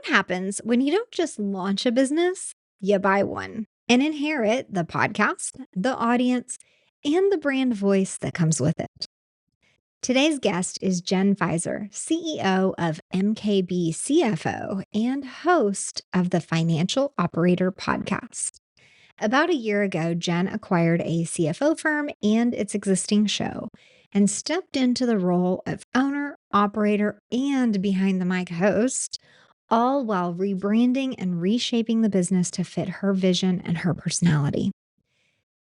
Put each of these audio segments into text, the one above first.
What happens when you don't just launch a business, you buy one and inherit the podcast, the audience, and the brand voice that comes with it? Today's guest is Jen Fizer, CEO of MKB CFO and host of the Financial Operator podcast. About a year ago, Jen acquired a CFO firm and its existing show and stepped into the role of owner, operator, and behind the mic host, all while rebranding and reshaping the business to fit her vision and her personality.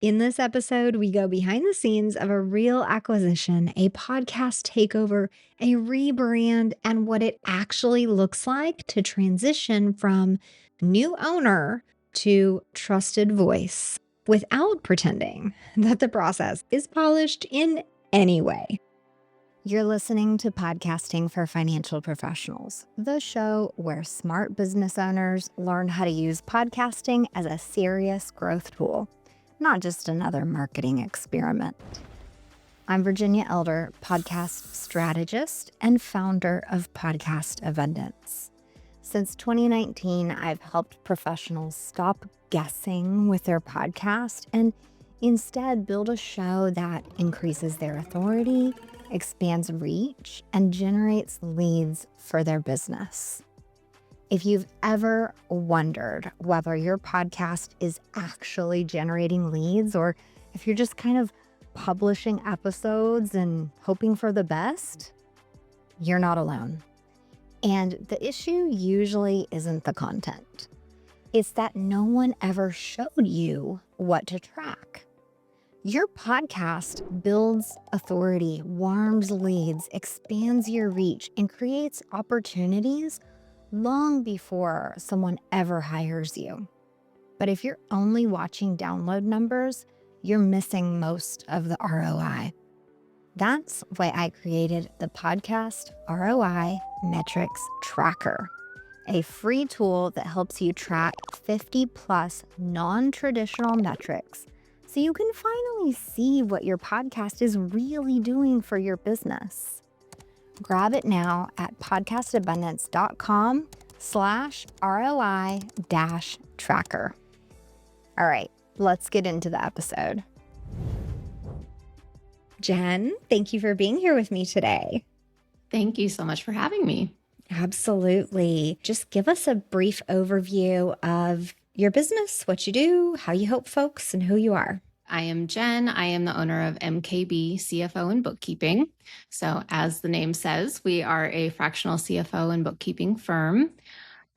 In this episode, we go behind the scenes of a real acquisition, a podcast takeover, a rebrand, and what it actually looks like to transition from new owner to trusted voice without pretending that the process is polished in any way. You're listening to Podcasting for Financial Professionals, the show where smart business owners learn how to use podcasting as a serious growth tool, not just another marketing experiment. I'm Virginia Elder, podcast strategist and founder of Podcast Abundance. Since 2019, I've helped professionals stop guessing with their podcast and instead build a show that increases their authority, expands reach, and generates leads for their business. If you've ever wondered whether your podcast is actually generating leads or if you're just kind of publishing episodes and hoping for the best, you're not alone. And the issue usually isn't the content. It's that no one ever showed you what to track. Your podcast builds authority, warms leads, expands your reach, and creates opportunities long before someone ever hires you. But if you're only watching download numbers, you're missing most of the ROI. That's why I created the Podcast ROI Metrics Tracker, a free tool that helps you track 50 plus non-traditional metrics so you can finally see what your podcast is really doing for your business. Grab it now at podcastabundance.com/ROI-tracker. All right, let's get into the episode. Jen, thank you for being here with me today. Thank you so much for having me. Absolutely. Just give us a brief overview of your business, what you do, how you help folks, and who you are. I am Jen. I am the owner of MKB CFO and Bookkeeping. So as the name says, we are a fractional CFO and bookkeeping firm.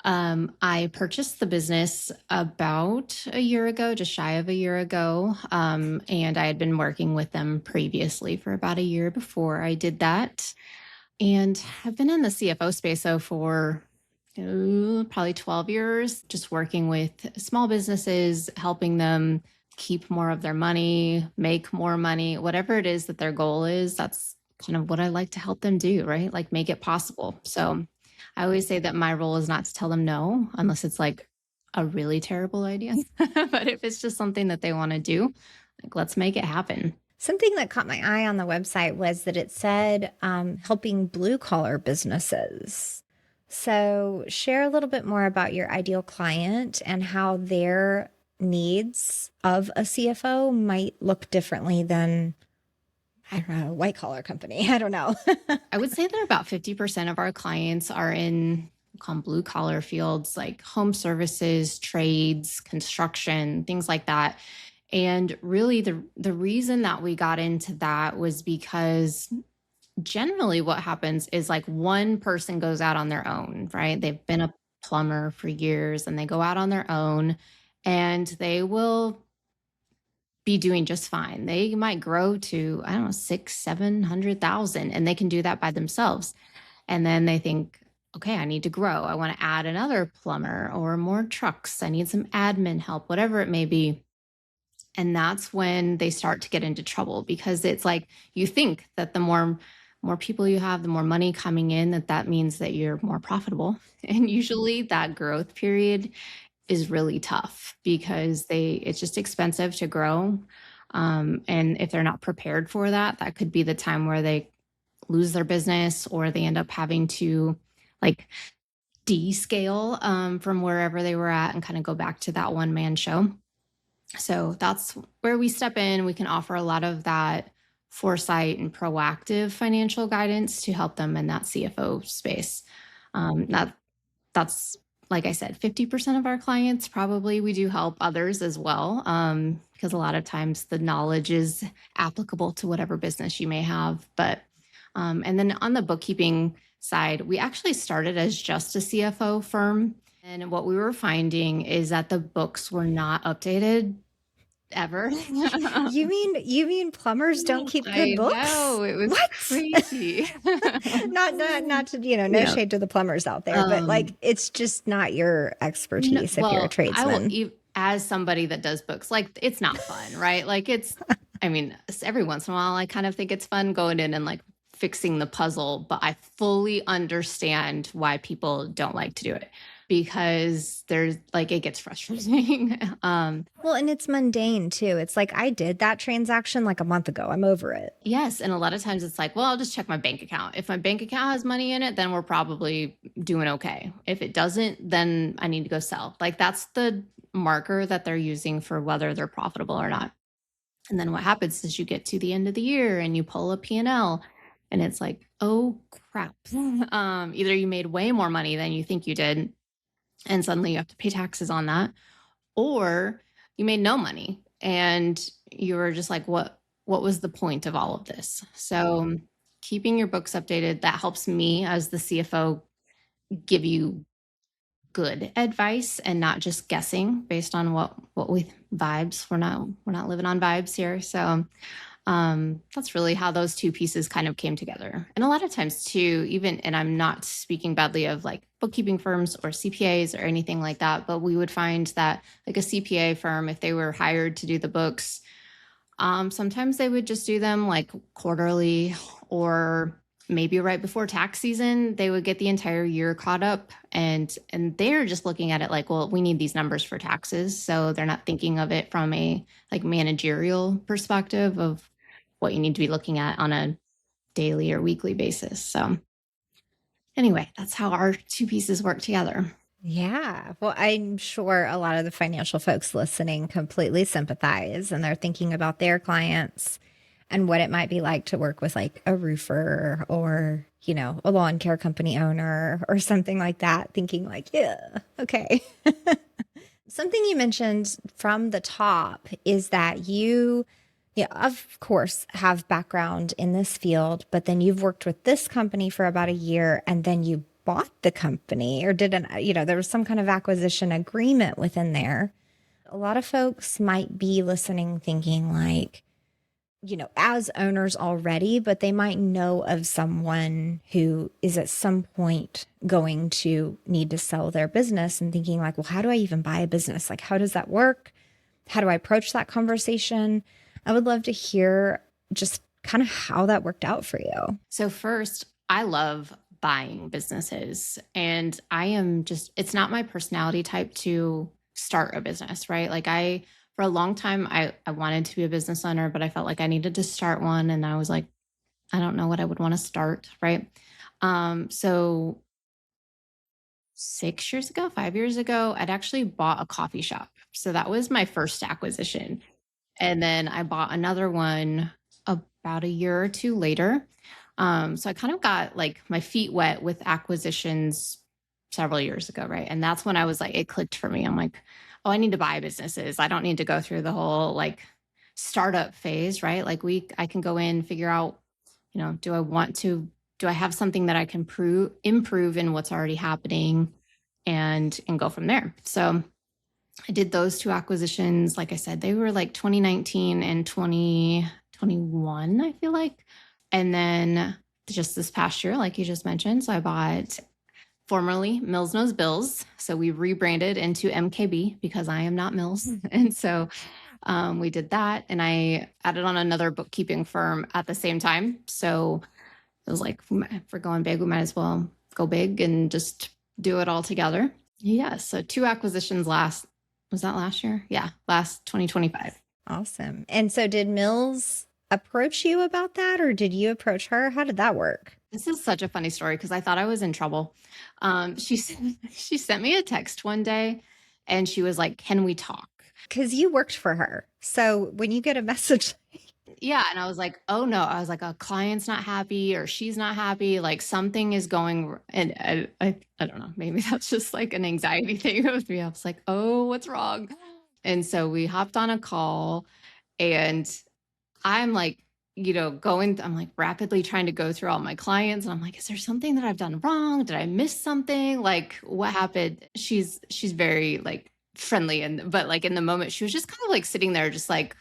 I purchased the business about a year ago, just shy of a year ago. And I had been working with them previously for about a year before I did that. And I've been in the CFO space for probably 12 years, just working with small businesses, helping them keep more of their money, make more money, whatever it is that their goal is. That's kind of what I like to help them do, right? Like make it possible. So I always say that my role is not to tell them no, unless it's like a really terrible idea. But if it's just something that they want to do, like let's make it happen. Something that caught my eye on the website was that it said helping blue collar businesses. So share a little bit more about your ideal client and how their needs of a CFO might look differently than, I don't know, white collar company. I don't know. I would say that about 50% of our clients are in blue collar fields like home services, trades, construction, things like that. And really the reason that we got into that was because generally what happens is like one person goes out on their own, right? They've been a plumber for years and they go out on their own and they will be doing just fine. They might grow to, I don't know, 600,000-700,000, and they can do that by themselves. And then they think, okay, I need to grow. I want to add another plumber or more trucks. I need some admin help, whatever it may be. And that's when they start to get into trouble because it's like you think that the more people you have, the more money coming in, that means that you're more profitable. And usually that growth period is really tough because it's just expensive to grow. And if they're not prepared for that, that could be the time where they lose their business or they end up having to like descale from wherever they were at and kind of go back to that one-man show. So that's where we step in. We can offer a lot of that foresight and proactive financial guidance to help them in that CFO space. That's, like I said, 50% of our clients. Probably we do help others as well, because a lot of times the knowledge is applicable to whatever business you may have. But and then on the bookkeeping side, we actually started as just a CFO firm. And what we were finding is that the books were not updated ever. You mean plumbers don't keep good I books? know, it was What? crazy. Not to, no Yeah. shade to the plumbers out there, but like it's just not your expertise if you're a I will, tradesman. as somebody that does books, like it's not fun, right? Like I mean, every once in a while I kind of think it's fun going in and like fixing the puzzle, but I fully understand why people don't like to do it, because there's like, it gets frustrating. Well, and it's mundane too. It's like I did that transaction like a month ago. I'm over it. Yes. And a lot of times it's like, well, I'll just check my bank account. If my bank account has money in it, then we're probably doing okay. If it doesn't, then I need to go sell. Like that's the marker that they're using for whether they're profitable or not. And then what happens is you get to the end of the year and you pull a P&L and it's like, oh crap. Either you made way more money than you think you did, and suddenly you have to pay taxes on that, or you made no money and you were just like, what was the point of all of this? So keeping your books updated, that helps me as the CFO give you good advice and not just guessing based on what we vibes. We're not living on vibes here. So that's really how those two pieces kind of came together. And a lot of times too, even, and I'm not speaking badly of like bookkeeping firms or CPAs or anything like that, but we would find that like a CPA firm, if they were hired to do the books, sometimes they would just do them like quarterly, or maybe right before tax season, they would get the entire year caught up, and they're just looking at it like, well, we need these numbers for taxes. So they're not thinking of it from a like managerial perspective of what you need to be looking at on a daily or weekly basis. So anyway, that's how our two pieces work together. Yeah. Well, I'm sure a lot of the financial folks listening completely sympathize, and they're thinking about their clients and what it might be like to work with like a roofer or, a lawn care company owner or something like that, thinking like, yeah, okay. Something you mentioned from the top is that you, yeah, of course, have background in this field, but then you've worked with this company for about a year and then you bought the company or there was some kind of acquisition agreement within there. A lot of folks might be listening thinking like, as owners already, but they might know of someone who is at some point going to need to sell their business and thinking like, well, how do I even buy a business? Like, how does that work? How do I approach that conversation? I would love to hear just kind of how that worked out for you. So first, I love buying businesses, and it's not my personality type to start a business, right? Like for a long time, I wanted to be a business owner, but I felt like I needed to start one. And I was like, I don't know what I would want to start, right? So 5 years ago, I'd actually bought a coffee shop. So that was my first acquisition. And then I bought another one about a year or two later. So I kind of got like my feet wet with acquisitions several years ago, right? And that's when I was like, it clicked for me. I'm like, oh, I need to buy businesses. I don't need to go through the whole like startup phase, right? Like I can go in, figure out, do I have something that I can improve in what's already happening, and go from there. So I did those two acquisitions. Like I said, they were like 2019 and 2021, I feel like. And then just this past year, like you just mentioned, so I bought formerly Mills Knows Bills. So we rebranded into MKB because I am not Mills. And so we did that. And I added on another bookkeeping firm at the same time. So it was like, if we're going big, we might as well go big and just do it all together. Yeah. So 2 acquisitions was that last year? Yeah. Last 2025. Awesome. And so did Mills approach you about that, or did you approach her? How did that work? This is such a funny story because I thought I was in trouble. She sent me a text one day and she was like, "Can we talk?" Because you worked for her. So when you get a message, Yeah, and I was like, "Oh no." I was like, "A client's not happy or she's not happy, like something is going." And I don't know, maybe that's just like an anxiety thing with me. I was like, "Oh, what's wrong?" And so we hopped on a call and I'm like, I'm like rapidly trying to go through all my clients. And I'm like, is there something that I've done wrong? Did I miss something? Like, what happened? She's very like friendly. But like in the moment, she was just kind of like sitting there, just like,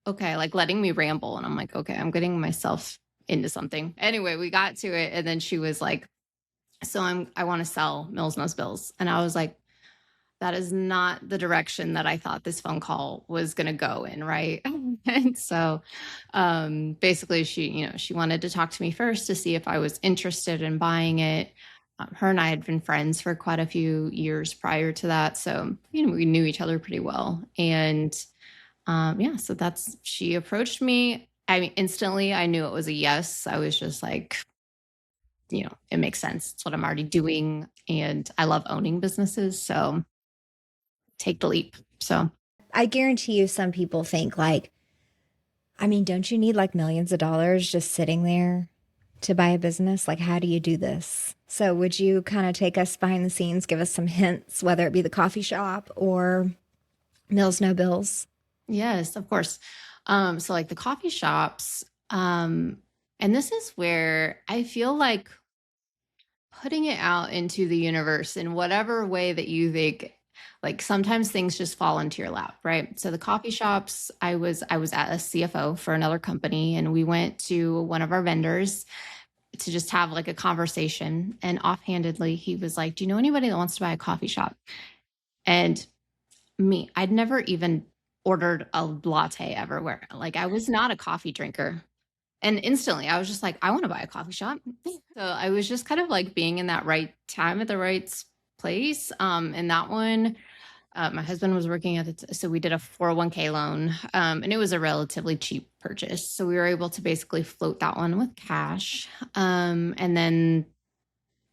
okay, like letting me ramble. And I'm like, okay, I'm getting myself into something. Anyway, we got to it. And then she was like, so I want to sell Mills Knows Bills. And I was like, that is not the direction that I thought this phone call was going to go in, right? And so basically she wanted to talk to me first to see if I was interested in buying it. Her and I had been friends for quite a few years prior to that. So, we knew each other pretty well. And yeah, so she approached me. I mean, instantly I knew it was a yes. I was just like, it makes sense. It's what I'm already doing. And I love owning businesses. So take the leap. So I guarantee you some people think like, I mean, don't you need like millions of dollars just sitting there to buy a business? Like, how do you do this? So would you kind of take us behind the scenes, give us some hints, whether it be the coffee shop or Mills No Bills? yes, of course. So like the coffee shops, and this is where I feel like putting it out into the universe in whatever way that you think, like sometimes things just fall into your lap, right? So the coffee shops, I was at a CFO for another company and we went to one of our vendors to just have like a conversation, and offhandedly he was like, "Do you know anybody that wants to buy a coffee shop?" And I'd never even ordered a latte everywhere. Like I was not a coffee drinker. And instantly I was just like, I want to buy a coffee shop. So I was just kind of like being in that right time at the right place. And that one, my husband was working at it. So we did a 401k loan, and it was a relatively cheap purchase. So we were able to basically float that one with cash. And then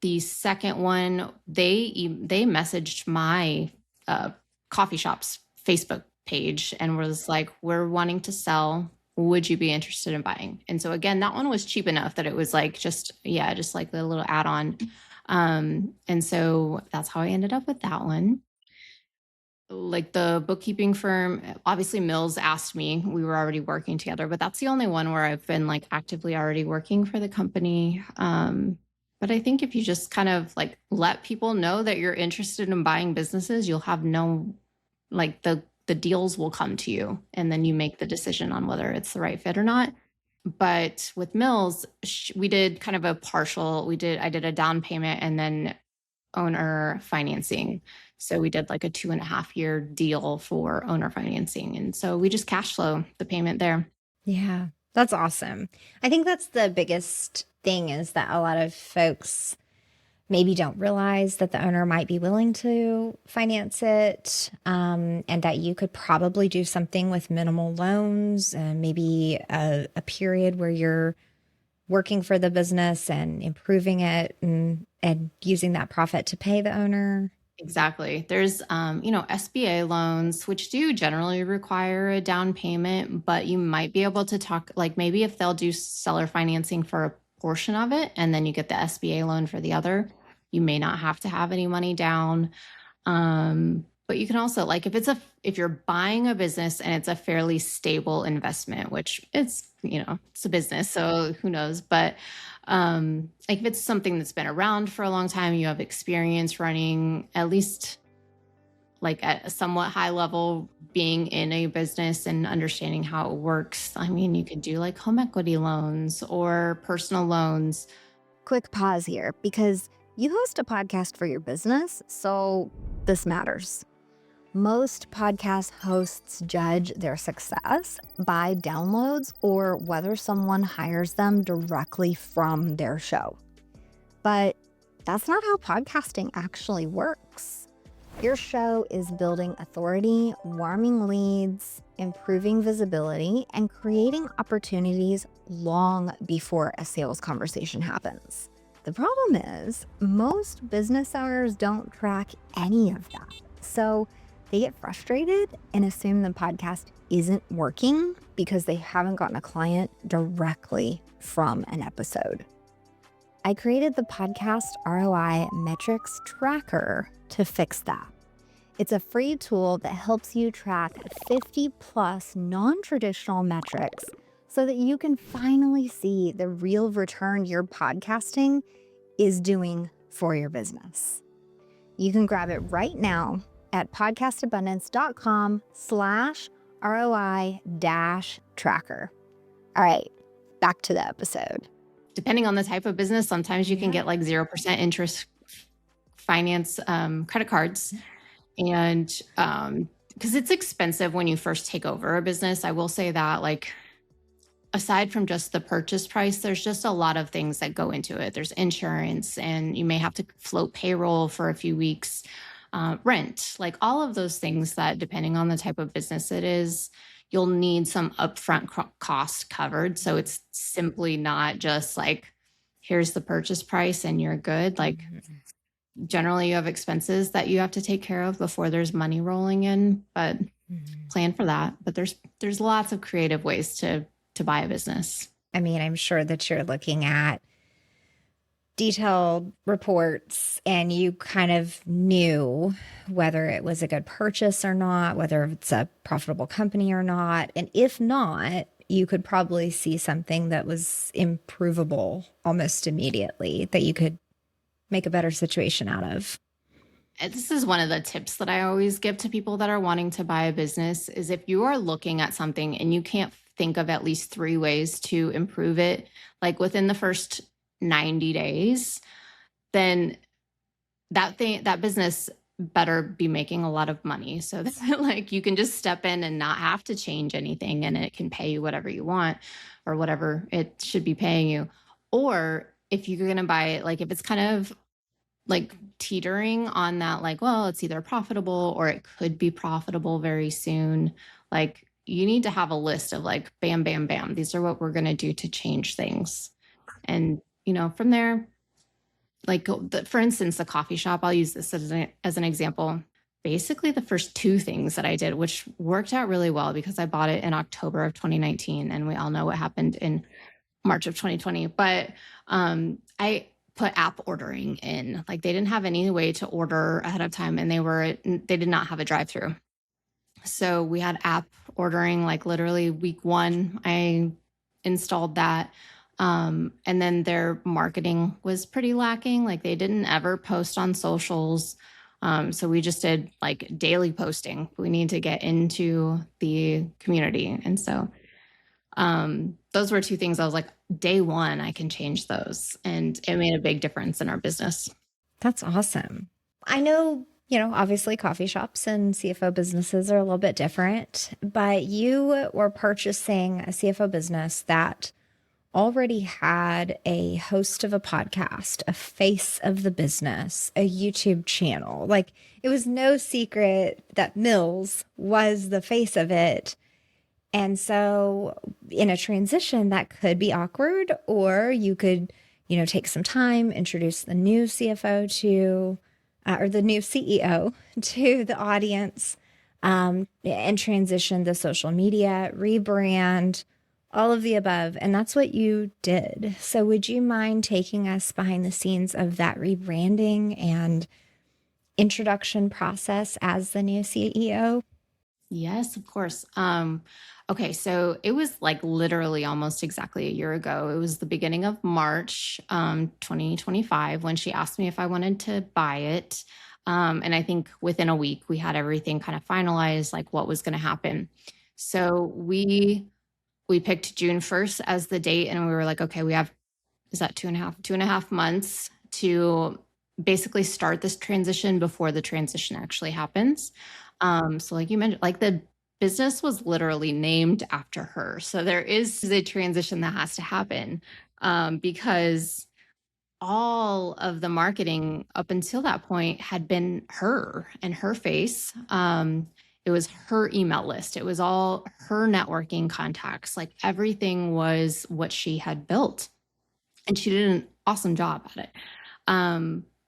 the second one, they messaged my coffee shop's Facebook page and was like, "We're wanting to sell. Would you be interested in buying?" And so again, that one was cheap enough that it was like just like the little add-on. And so that's how I ended up with that one. Like the bookkeeping firm, obviously Mills asked me, we were already working together, but that's the only one where I've been like actively already working for the company. But I think if you just kind of like let people know that you're interested in buying businesses, you'll have no, like the deals will come to you and then you make the decision on whether it's the right fit or not. But with Mills, we did kind of I did a down payment and then owner financing. So we did like a 2.5 year deal for owner financing. And so we just cash flow the payment there. Yeah, that's awesome. I think that's the biggest thing is that a lot of folks maybe don't realize that the owner might be willing to finance it, and that you could probably do something with minimal loans and maybe a period where you're working for the business and improving it and using that profit to pay the owner. Exactly. There's, SBA loans, which do generally require a down payment, but you might be able to talk, like maybe if they'll do seller financing for a portion of it and then you get the SBA loan for the other, you may not have to have any money down. But you can also like if you're buying a business and it's a fairly stable investment, which it's a business, so who knows? But like if it's something that's been around for a long time, you have experience running at least like at a somewhat high level, being in a business and understanding how it works. I mean, you could do like home equity loans or personal loans. Quick pause here because you host a podcast for your business, so this matters. Most podcast hosts judge their success by downloads or whether someone hires them directly from their show. But that's not how podcasting actually works. Your show is building authority, warming leads, improving visibility, and creating opportunities long before a sales conversation happens. The problem is, most business owners don't track any of that. So they get frustrated and assume the podcast isn't working because they haven't gotten a client directly from an episode. I created the podcast ROI Metrics Tracker to fix that. It's a free tool that helps you track 50 plus non-traditional metrics so that you can finally see the real return your podcasting is doing for your business. You can grab it right now at podcastabundance.com/ROI-tracker. All right, back to the episode. Depending on the type of business, sometimes you can get like 0% interest finance credit cards. And because it's expensive when you first take over a business, I will say that, like, aside from just the purchase price, there's just a lot of things that go into it. There's insurance, and you may have to float payroll for a few weeks, rent, like all of those things that, depending on the type of business it is, you'll need some upfront cost covered. So it's simply not just like, here's the purchase price and you're good. Like, generally you have expenses that you have to take care of before there's money rolling in, but plan for that. But there's lots of creative ways to buy a business. I mean, I'm sure that you're looking at detailed reports and you kind of knew whether it was a good purchase or not, whether it's a profitable company or not. And if not, you could probably see something that was improvable almost immediately that you could make a better situation out of. This is one of the tips that I always give to people that are wanting to buy a business is, if you are looking at something and you can't think of at least 3 ways to improve it, like within the first 90 days, then that business better be making a lot of money so that like you can just step in and not have to change anything, and it can pay you whatever you want or whatever it should be paying you. Or if you're going to buy it, like if it's kind of like teetering on that, like, well, it's either profitable or it could be profitable very soon, like you need to have a list of like, bam, bam, bam, these are what we're going to do to change things. And, from there, like, for instance, the coffee shop, I'll use this as an example. Basically, the first 2 things that I did, which worked out really well because I bought it in October of 2019, and we all know what happened in March of 2020. But I put app ordering in. Like, they didn't have any way to order ahead of time, and they did not have a drive-through. So we had app ordering, like literally week 1, I installed that. And then their marketing was pretty lacking. Like, they didn't ever post on socials. So we just did like daily posting. We need to get into the community. And so those were 2 things I was like, day 1, I can change those. And it made a big difference in our business. That's awesome. I know, obviously coffee shops and CFO businesses are a little bit different, but you were purchasing a CFO business that already had a host of a podcast, a face of the business, a YouTube channel. Like, it was no secret that Mills was the face of it. And so in a transition, that could be awkward, or you could, take some time, introduce the new CFO or the new CEO to the audience, and transition the social media, rebrand, all of the above. And that's what you did. So would you mind taking us behind the scenes of that rebranding and introduction process as the new CEO? Yes, of course. Okay, so it was like literally almost exactly a year ago. It was the beginning of March 2025 when she asked me if I wanted to buy it. And I think within a week, we had everything kind of finalized, like what was going to happen. So we picked June 1st as the date, and we were like, okay, is that 2.5 months to basically start this transition before the transition actually happens. So like you mentioned, like the business was literally named after her. So there is a transition that has to happen because all of the marketing up until that point had been her and her face. It was her email list. It was all her networking contacts. Like everything was what she had built. And she did an awesome job at it.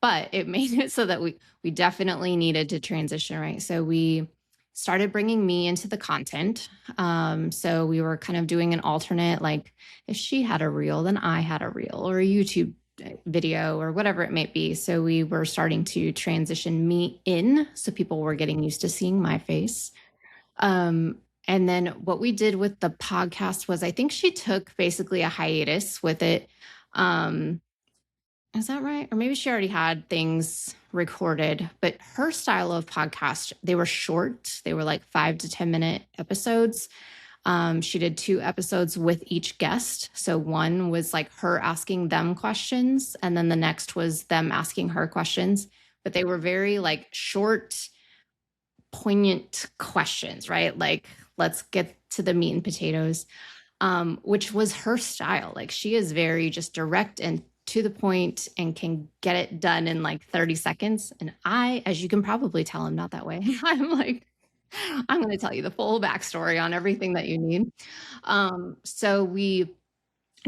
But it made it so that we definitely needed to transition, right? So we started bringing me into the content. So we were kind of doing an alternate, like if she had a reel, then I had a reel or a YouTube video or whatever it might be. So we were starting to transition me in. So people were getting used to seeing my face. And then what we did with the podcast was I think she took basically a hiatus with it. Is that right? Or maybe she already had things recorded, but her style of podcast, they were short. They were like 5 to 10 minute episodes. She did 2 episodes with each guest. So one was like her asking them questions, and then the next was them asking her questions. But they were very like short, poignant questions, right? Like, let's get to the meat and potatoes, which was her style. Like, she is very just direct and to the point and can get it done in like 30 seconds. And I, as you can probably tell, I'm not that way. I'm like, I'm going to tell you the full backstory on everything that you need. So we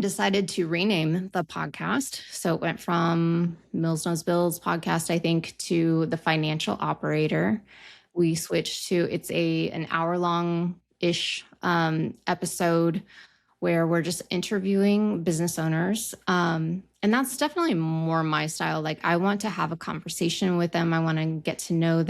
decided to rename the podcast. So it went from Mills Knows Bills podcast, I think, to The Financial Operator. We switched to, it's an hour-long-ish episode where we're just interviewing business owners. And that's definitely more my style. Like, I want to have a conversation with them. I want to get to know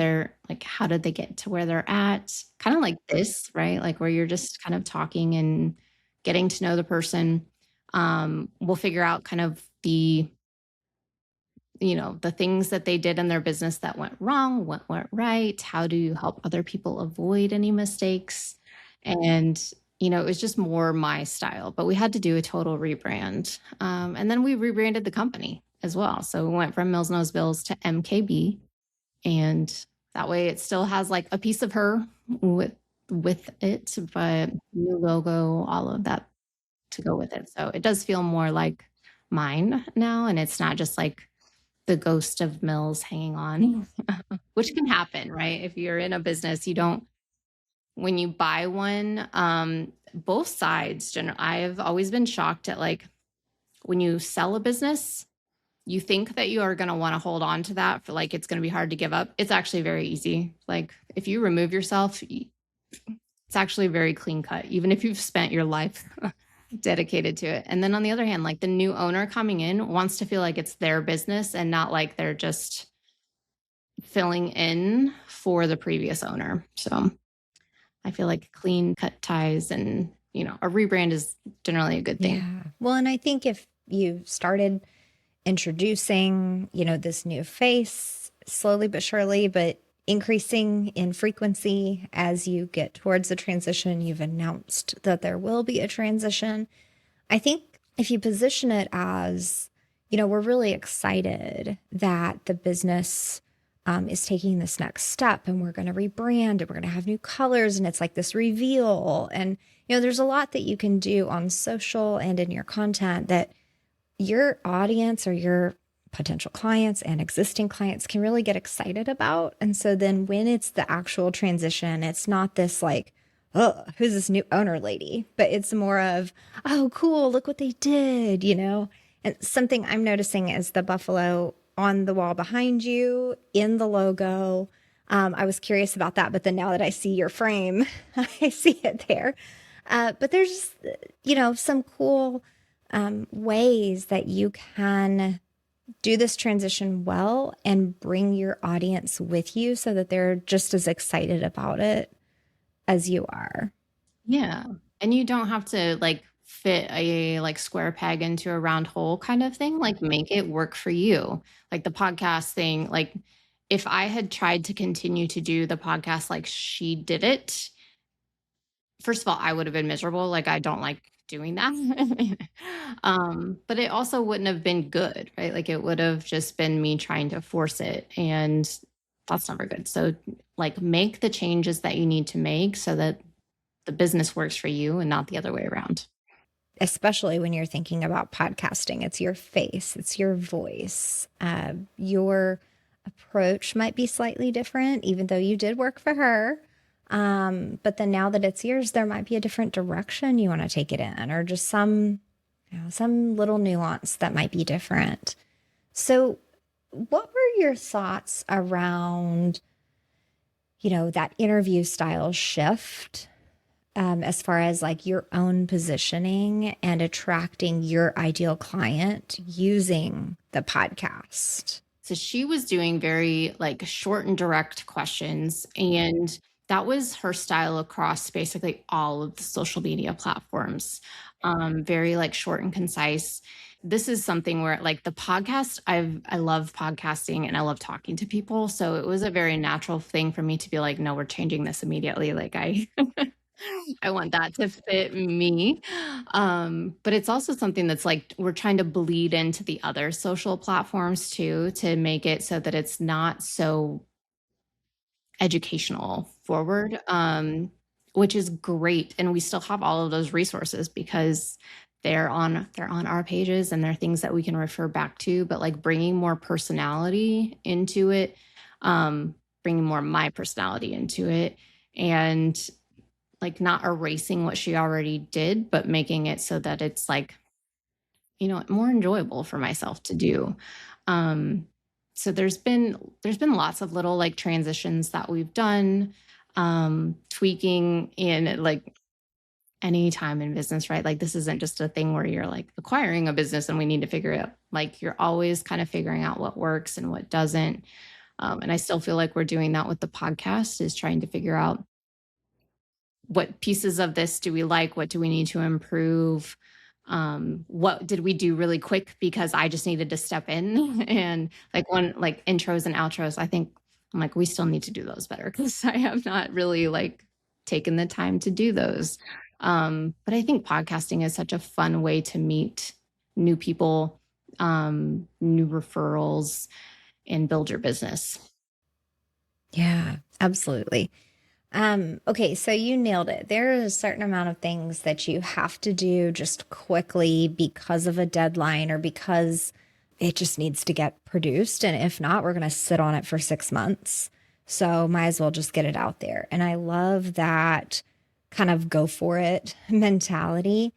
like, how did they get to where they're at? Kind of like this, right? Like, where you're just kind of talking and getting to know the person. We'll figure out kind of the things that they did in their business that went wrong, what went right. How do you help other people avoid any mistakes? And it was just more my style, but we had to do a total rebrand. And then we rebranded the company as well. So we went from Mills Knows Bills to MKB. And that way it still has like a piece of her with it, but new logo, all of that to go with it. So it does feel more like mine now. And it's not just like the ghost of Mills hanging on, which can happen, right? If you're in a business, when you buy one, both sides, I've always been shocked at like when you sell a business, you think that you are going to want to hold on to that for like, it's going to be hard to give up. It's actually very easy. Like if you remove yourself, it's actually very clean cut, even if you've spent your life dedicated to it. And then on the other hand, like the new owner coming in wants to feel like it's their business and not like they're just filling in for the previous owner. So I feel like clean cut ties and, a rebrand is generally a good thing. Yeah. Well, and I think if you started introducing, this new face slowly but surely, but increasing in frequency as you get towards the transition, you've announced that there will be a transition. I think if you position it as, we're really excited that the business is taking this next step and we're going to rebrand and we're going to have new colors and it's like this reveal. And, there's a lot that you can do on social and in your content that your audience or your potential clients and existing clients can really get excited about. And so then when it's the actual transition, it's not this like, oh, who's this new owner lady? But it's more of, oh, cool, look what they did, And something I'm noticing is the buffalo on the wall behind you in the logo. I was curious about that, but then now that I see your frame, I see it there. But there's, some cool ways that you can do this transition well and bring your audience with you so that they're just as excited about it as you are. Yeah. And you don't have to like fit a like square peg into a round hole kind of thing. Like make it work for you. Like the podcast thing, like if I had tried to continue to do the podcast like she did it, first of all, I would have been miserable. Like I don't like doing that. But it also wouldn't have been good, right? Like it would have just been me trying to force it. And that's never good. So like make the changes that you need to make so that the business works for you and not the other way around. especially when you're thinking about podcasting. It's your face, it's your voice. Your approach might be slightly different, even though you did work for her. But then now that it's yours, there might be a different direction you want to take it in, or just some little nuance that might be different. So, what were your thoughts around, that interview style shift, as far as like your own positioning and attracting your ideal client using the podcast? So she was doing very like short and direct questions. And that was her style across basically all of the social media platforms. Very like short and concise. This is something where like the podcast, I love podcasting and I love talking to people. So it was a very natural thing for me to be like, no, we're changing this immediately. Like I want that to fit me. But it's also something that's like we're trying to bleed into the other social platforms too, to make it so that it's not so educational forward, which is great. And we still have all of those resources because they're on our pages and they're things that we can refer back to. But like bringing more personality into it, bringing more of my personality into it, and like not erasing what she already did, but making it so that it's like, more enjoyable for myself to do. So there's been lots of little like transitions that we've done, tweaking in like any time in business, right? Like this isn't just a thing where you're like acquiring a business and we need to figure it out. Like you're always kind of figuring out what works and what doesn't. And I still feel like we're doing that with the podcast, is trying to figure out what pieces of this do we like? What do we need to improve? What did we do really quick because I just needed to step in? And like like intros and outros, I think I'm like, we still need to do those better because I have not really like taken the time to do those. But I think podcasting is such a fun way to meet new people, new referrals, and build your business. Yeah, absolutely. Okay, so you nailed it. There is a certain amount of things that you have to do just quickly because of a deadline or because it just needs to get produced. And if not, we're going to sit on it for 6 months. So might as well just get it out there. And I love that kind of go for it mentality.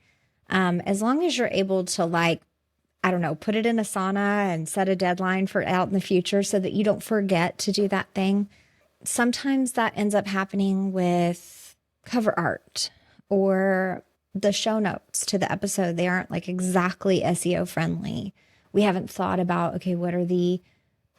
As long as you're able to, like, I don't know, put it in a sauna and set a deadline for out in the future so that you don't forget to do that thing. Sometimes that ends up happening with cover art or the show notes to the episode. They aren't like exactly SEO friendly. We haven't thought about, okay, what are the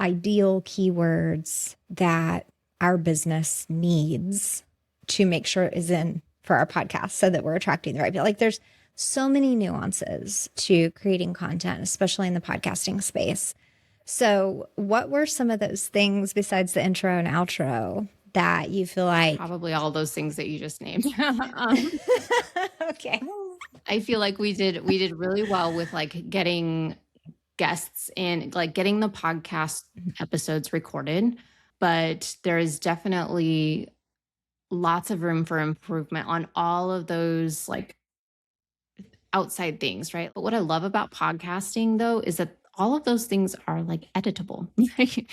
ideal keywords that our business needs to make sure is in for our podcast so that we're attracting the right people. Like there's so many nuances to creating content, especially in the podcasting space. So, what were some of those things besides the intro and outro that you feel like? Probably all those things that you just named. Okay. I feel like we did really well with like getting guests and like getting the podcast episodes recorded, but there is definitely lots of room for improvement on all of those like outside things, right? But what I love about podcasting though is that all of those things are like editable.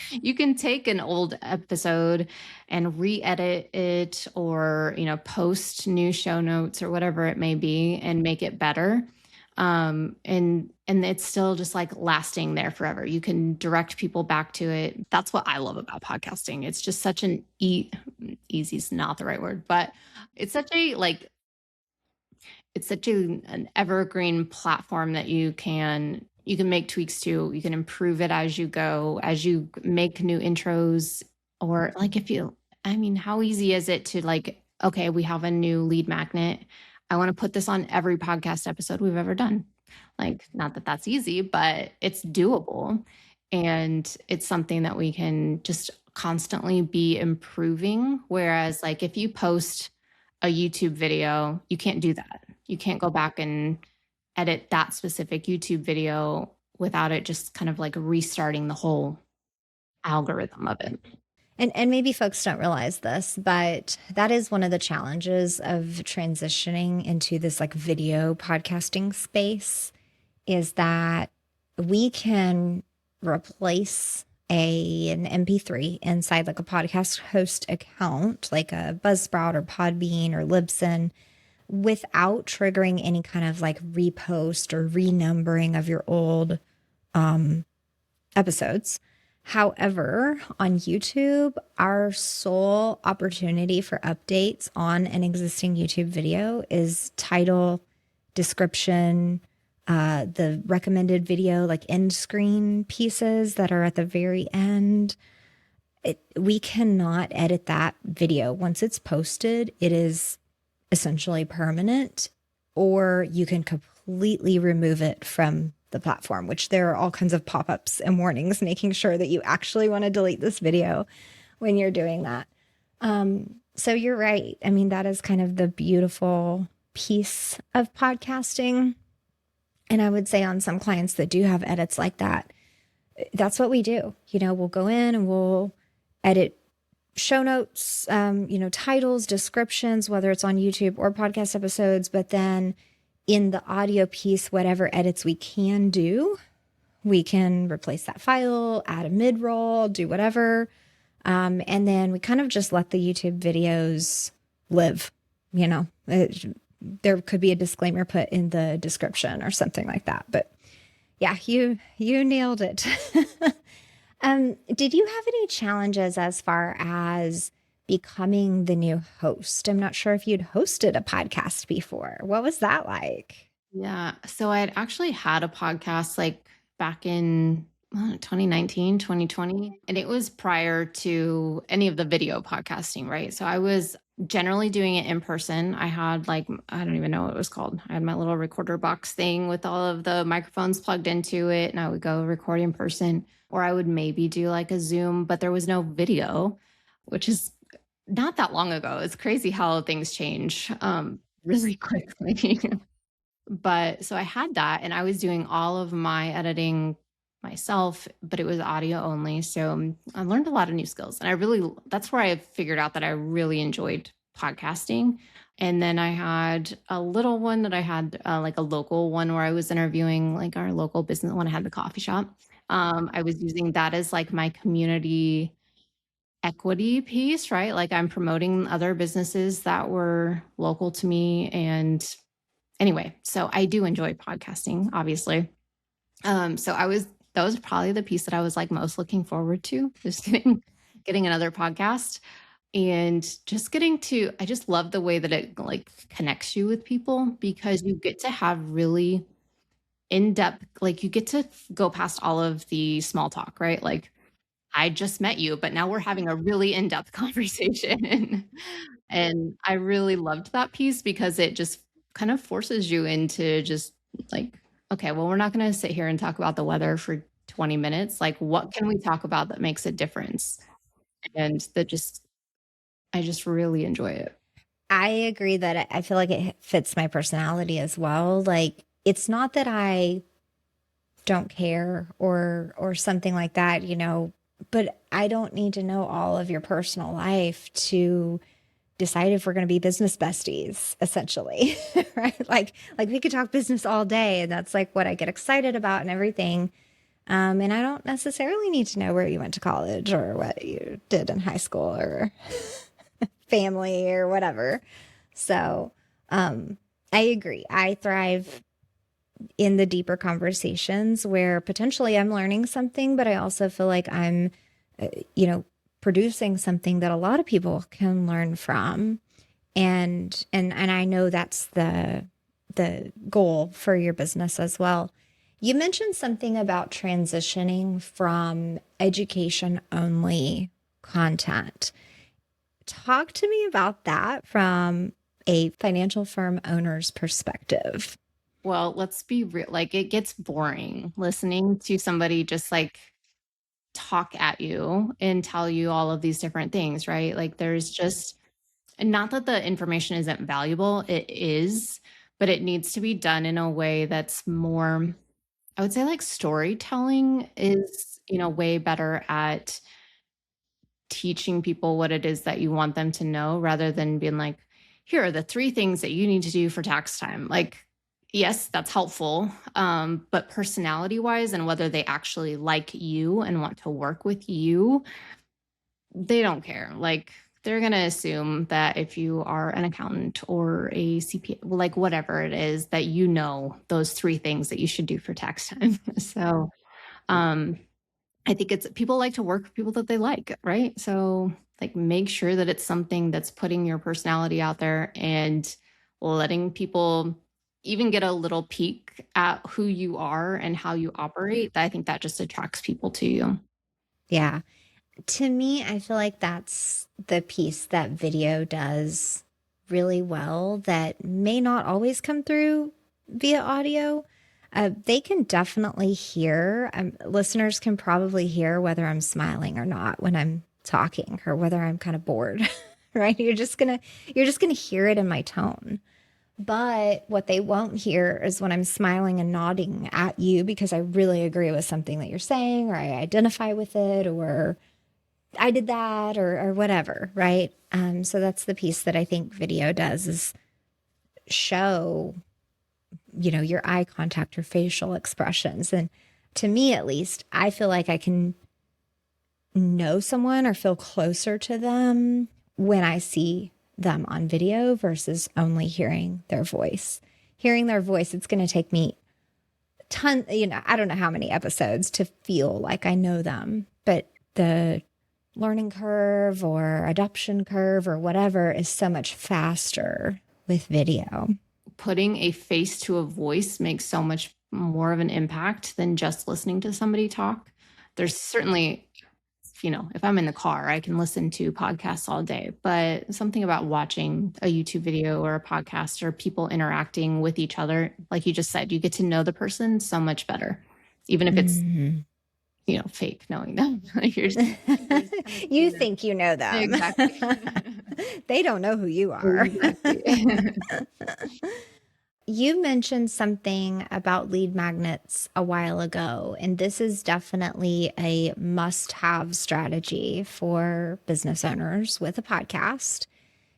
You can take an old episode and re-edit it, or, post new show notes or whatever it may be and make it better. And it's still just like lasting there forever. You can direct people back to it. That's what I love about podcasting. It's just such easy is not the right word, but it's such a like it's such an evergreen platform that you can make tweaks to. You can improve it as you go, as you make new intros, or like how easy is it to like, okay, we have a new lead magnet. I want to put this on every podcast episode we've ever done. Like, not that that's easy, but it's doable. And it's something that we can just constantly be improving. Whereas like if you post a YouTube video, you can't do that. You can't go back and edit that specific YouTube video without it just kind of like restarting the whole algorithm of it. And maybe folks don't realize this, but that is one of the challenges of transitioning into this like video podcasting space is that we can replace an MP3 inside like a podcast host account, like a Buzzsprout or Podbean or Libsyn, without triggering any kind of like repost or renumbering of your old episodes. However, on YouTube, our sole opportunity for updates on an existing YouTube video is title, description, the recommended video, like end screen pieces that are at the very end. We cannot edit that video. Once it's posted, it is essentially permanent, or you can completely remove it from the platform, which there are all kinds of pop-ups and warnings making sure that you actually want to delete this video when you're doing that. So you're right. I mean, that is kind of the beautiful piece of podcasting. And I would say on some clients that do have edits like that, that's what we do. We'll go in and we'll edit show notes, titles, descriptions, whether it's on YouTube or podcast episodes, but then in the audio piece, whatever edits we can do, we can replace that file, add a mid-roll, do whatever. And then we kind of just let the YouTube videos live, there could be a disclaimer put in the description or something like that. But yeah, you nailed it. Did you have any challenges as far as becoming the new host? I'm not sure if you'd hosted a podcast before. What was that like? Yeah. So I'd actually had a podcast like back in 2019, 2020, and it was prior to any of the video podcasting, right? So I was generally doing it in person. I had I don't even know what it was called. I had my little recorder box thing with all of the microphones plugged into it, and I would go record in person, or I would maybe do like a Zoom, but there was no video, which is not that long ago. It's crazy how things change really quickly. But so I had that, and I was doing all of my editing myself, but it was audio only. So I learned a lot of new skills, and that's where I figured out that I really enjoyed podcasting. And then I had a little one that I had like a local one where I was interviewing like our local business when I had the coffee shop. I was using that as like my community equity piece, right? Like I'm promoting other businesses that were local to me. And anyway, so I do enjoy podcasting, obviously. That was probably the piece that I was like most looking forward to, just getting another podcast and just I just love the way that it like connects you with people, because you get to have really in-depth, like you get to go past all of the small talk, right? Like I just met you, but now we're having a really in-depth conversation. And I really loved that piece because it just kind of forces you into just like, okay, well, we're not going to sit here and talk about the weather for 20 minutes. Like, what can we talk about that makes a difference? And I just really enjoy it. I agree that I feel like it fits my personality as well. Like, it's not that I don't care or something like that, but I don't need to know all of your personal life to decide if we're going to be business besties, essentially, right? Like we could talk business all day, and that's like what I get excited about and everything. And I don't necessarily need to know where you went to college or what you did in high school or family or whatever. So, I agree. I thrive in the deeper conversations where potentially I'm learning something, but I also feel like I'm, producing something that a lot of people can learn from. And I know that's the goal for your business as well. You mentioned something about transitioning from education only content. Talk to me about that from a financial firm owner's perspective. Well, let's be real. Like, it gets boring listening to somebody just like talk at you and tell you all of these different things, right? Like, there's just, and not that the information isn't valuable, it is, but it needs to be done in a way that's more, I would say, like storytelling is, way better at teaching people what it is that you want them to know rather than being like, here are the 3 things that you need to do for tax time. Like, yes, that's helpful. But personality wise and whether they actually like you and want to work with you, they don't care. Like, they're going to assume that if you are an accountant or a CPA, like whatever it is, that you know those 3 things that you should do for tax time. So, I think it's people like to work with people that they like, right? So, like, make sure that it's something that's putting your personality out there and letting people even get a little peek at who you are and how you operate. I think that just attracts people to you. Yeah. To me, I feel like that's the piece that video does really well that may not always come through via audio. They can definitely hear, listeners can probably hear whether I'm smiling or not when I'm talking or whether I'm kind of bored, right? You're just gonna hear it in my tone. But what they won't hear is when I'm smiling and nodding at you because I really agree with something that you're saying or I identify with it or I did that or whatever, right? So that's the piece that I think video does is show, your eye contact or facial expressions. And to me, at least, I feel like I can know someone or feel closer to them when I see them on video versus only hearing their voice. Hearing their voice, it's going to take me I don't know how many episodes to feel like I know them, but the learning curve or adoption curve or whatever is so much faster with video. Putting a face to a voice makes so much more of an impact than just listening to somebody talk. There's certainly, if I'm in the car, I can listen to podcasts all day, but something about watching a YouTube video or a podcast or people interacting with each other, like you just said, you get to know the person so much better, even if it's, fake knowing them. You think you know them. Exactly. They don't know who you are. Exactly. You mentioned something about lead magnets a while ago, and this is definitely a must-have strategy for business owners with a podcast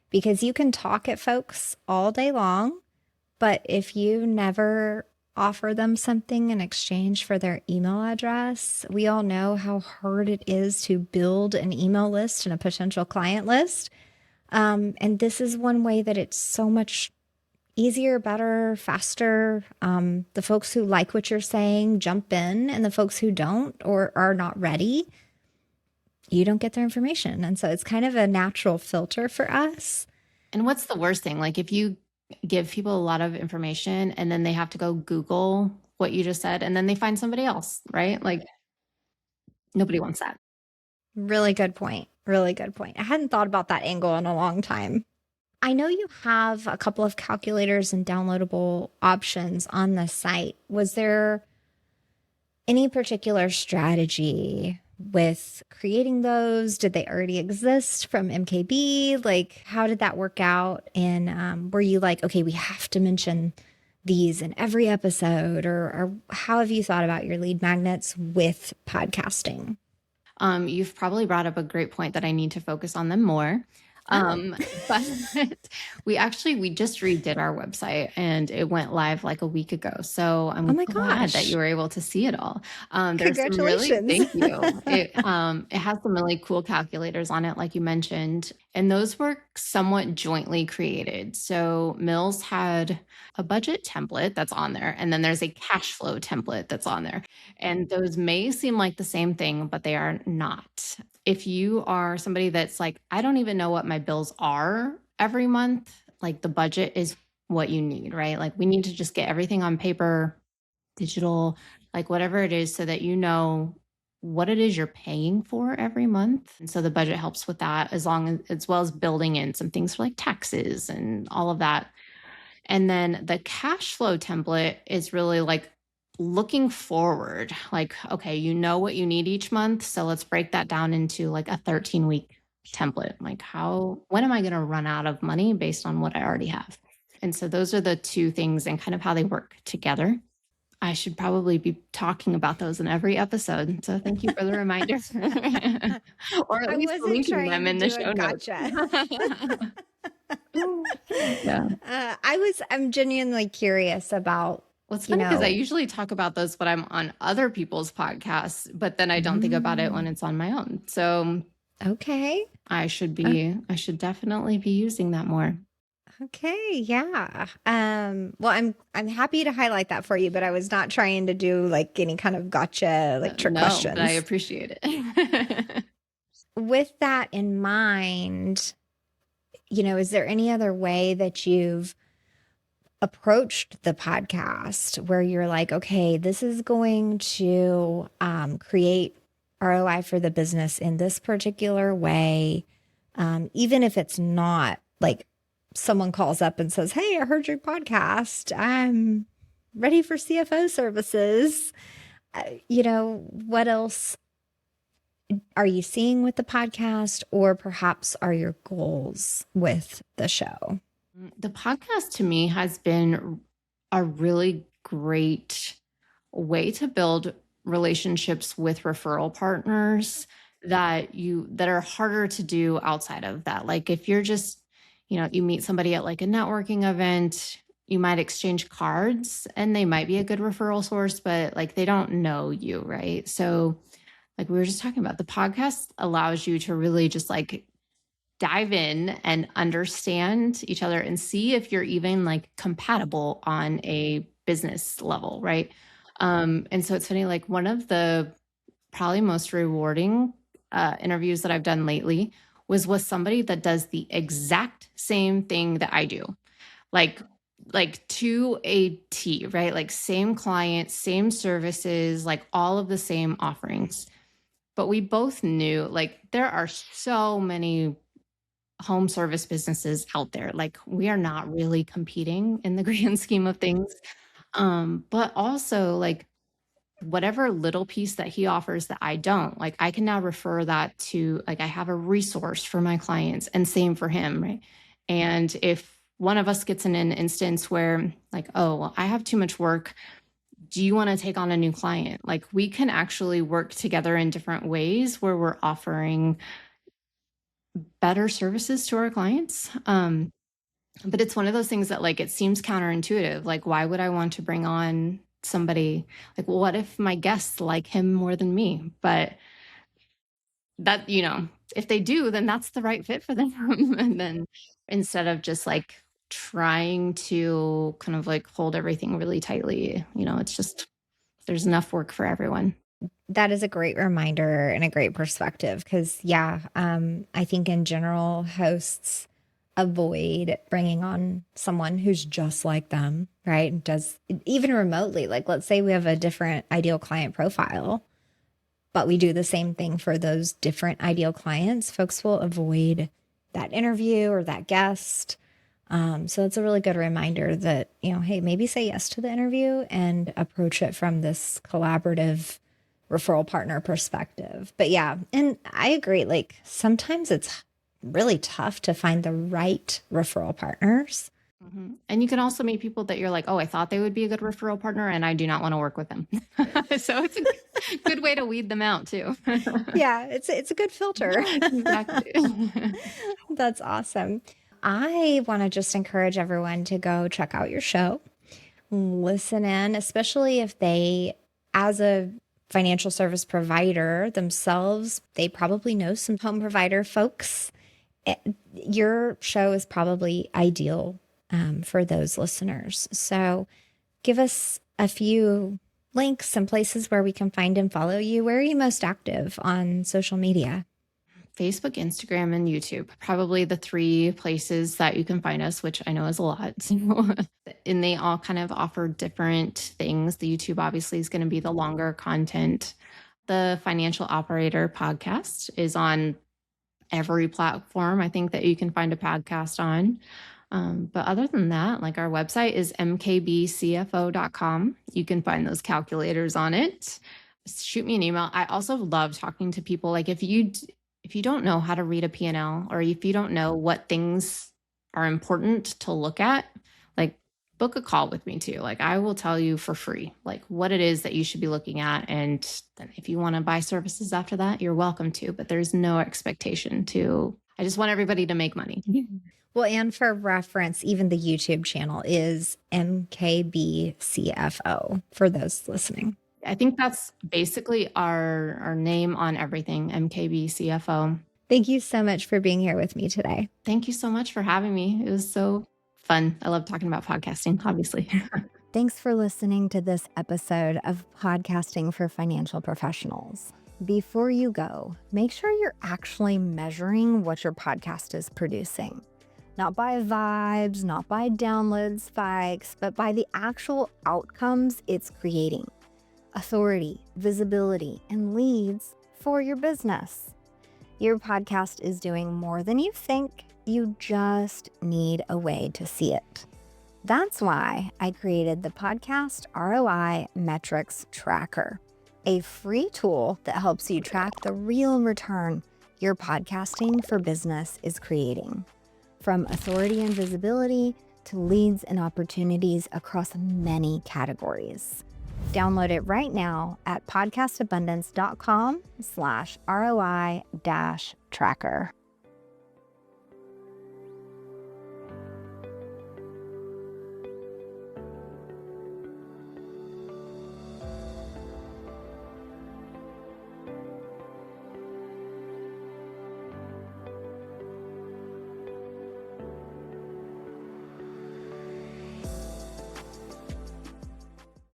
because you can talk at folks all day long, but if you never offer them something in exchange for their email address, we all know how hard it is to build an email list and a potential client list. And this is one way that it's so much easier, better, faster. The folks who like what you're saying jump in, and the folks who don't or are not ready, you don't get their information. And so it's kind of a natural filter for us. And what's the worst thing? Like if you give people a lot of information and then they have to go Google what you just said and then they find somebody else, right? Like nobody wants that. Really good point. Really good point. I hadn't thought about that angle in a long time. I know you have a couple of calculators and downloadable options on the site. Was there any particular strategy with creating those? Did they already exist from MKB? Like, how did that work out? And were you like, okay, we have to mention these in every episode? Or how have you thought about your lead magnets with podcasting? You've probably brought up a great point that I need to focus on them more. But we just redid our website and it went live like a week ago. So I'm glad that you were able to see it all. Congratulations. Thank you. It has some really cool calculators on it, like you mentioned, and those were somewhat jointly created. So Mills had a budget template that's on there, and then there's a cash flow template that's on there. And those may seem like the same thing, but they are not. If you are somebody that's like, I don't even know what my bills are every month, like the budget is what you need, right? Like we need to just get everything on paper, digital, like whatever it is so that you know what it is you're paying for every month. And so the budget helps with that as well as building in some things for like taxes and all of that. And then the cash flow template is really like looking forward, like, okay, you know what you need each month. So let's break that down into like a 13-week template. Like when am I going to run out of money based on what I already have? And so those are the two things and kind of how they work together. I should probably be talking about those in every episode. So thank you for the reminder. Or at I least wasn't linking trying them to in the do a show notes. gotcha. Yeah. I'm genuinely curious about, Well, it's you funny because I know, usually talk about those when I'm on other people's podcasts, but then I don't think about it when it's on my own. So okay. I should definitely be using that more. Okay, yeah. Well, I'm happy to highlight that for you, but I was not trying to do like any kind of gotcha, like trick No, but I questions. appreciate it. With that in mind, is there any other way that you've approached the podcast where you're like, okay, this is going to create ROI for the business in this particular way, even if it's not like someone calls up and says, hey, I heard your podcast. I'm ready for CFO services. What else are you seeing with the podcast, or perhaps are your goals with the show? The podcast to me has been a really great way to build relationships with referral partners that are harder to do outside of that. Like if you're just, you meet somebody at like a networking event, you might exchange cards and they might be a good referral source, but like they don't know you, right? So like we were just talking about, the podcast allows you to really just like dive in and understand each other and see if you're even like compatible on a business level, right? And so it's funny, like one of the probably most rewarding interviews that I've done lately was with somebody that does the exact same thing that I do, like to a T, right? Like same client, same services, like all of the same offerings. But we both knew like there are so many home service businesses out there. Like we are not really competing in the grand scheme of things. But also like whatever little piece that he offers that I don't, like I can now refer that to, like I have a resource for my clients, and same for him, right? And if one of us gets in an instance where like, oh, well, I have too much work, do you want to take on a new client? Like we can actually work together in different ways where we're offering better services to our clients. But it's one of those things that like it seems counterintuitive. Like, why would I want to bring on somebody? Like, what if my guests like him more than me? But that, if they do, then that's the right fit for them. And then instead of just like trying to kind of like hold everything really tightly, it's just there's enough work for everyone. That is a great reminder and a great perspective because, yeah, I think in general, hosts avoid bringing on someone who's just like them, right? And does even remotely, like let's say we have a different ideal client profile, but we do the same thing for those different ideal clients. Folks will avoid that interview or that guest. So it's a really good reminder that, hey, maybe say yes to the interview and approach it from this collaborative referral partner perspective. But yeah, and I agree. Like sometimes it's really tough to find the right referral partners. Mm-hmm. And you can also meet people that you're like, oh, I thought they would be a good referral partner and I do not want to work with them. So it's a good way to weed them out too. Yeah, it's a good filter. Exactly. That's awesome. I want to just encourage everyone to go check out your show, listen in, especially if they, as a financial service provider themselves, they probably know some home provider folks. Your show is probably ideal for those listeners. So give us a few links and places where we can find and follow you. Where are you most active on social media? Facebook, Instagram, and YouTube, probably the three places that you can find us, which I know is a lot. And they all kind of offer different things. The YouTube obviously is going to be the longer content. The Financial Operator podcast is on every platform I think that you can find a podcast on. But other than that, like our website is mkbcfo.com. You can find those calculators on it. Shoot me an email. I also love talking to people. Like if you don't know how to read a P&L, or if you don't know what things are important to look at, like book a call with me too. Like I will tell you for free, like what it is that you should be looking at. And then if you want to buy services after that, you're welcome to, but there's no expectation I just want everybody to make money. Well, and for reference, even the YouTube channel is MKB CFO for those listening. I think that's basically our name on everything, MKB CFO. Thank you so much for being here with me today. Thank you so much for having me. It was so fun. I love talking about podcasting, obviously. Thanks for listening to this episode of Podcasting for Financial Professionals. Before you go, make sure you're actually measuring what your podcast is producing. Not by vibes, not by download spikes, but by the actual outcomes it's creating. Authority, visibility, and leads for your business. Your podcast is doing more than you think. You just need a way to see it. That's why I created the Podcast ROI Metrics Tracker, a free tool that helps you track the real return your podcasting for business is creating. From authority and visibility to leads and opportunities across many categories. Download it right now at podcastabundance.com/ROI-tracker.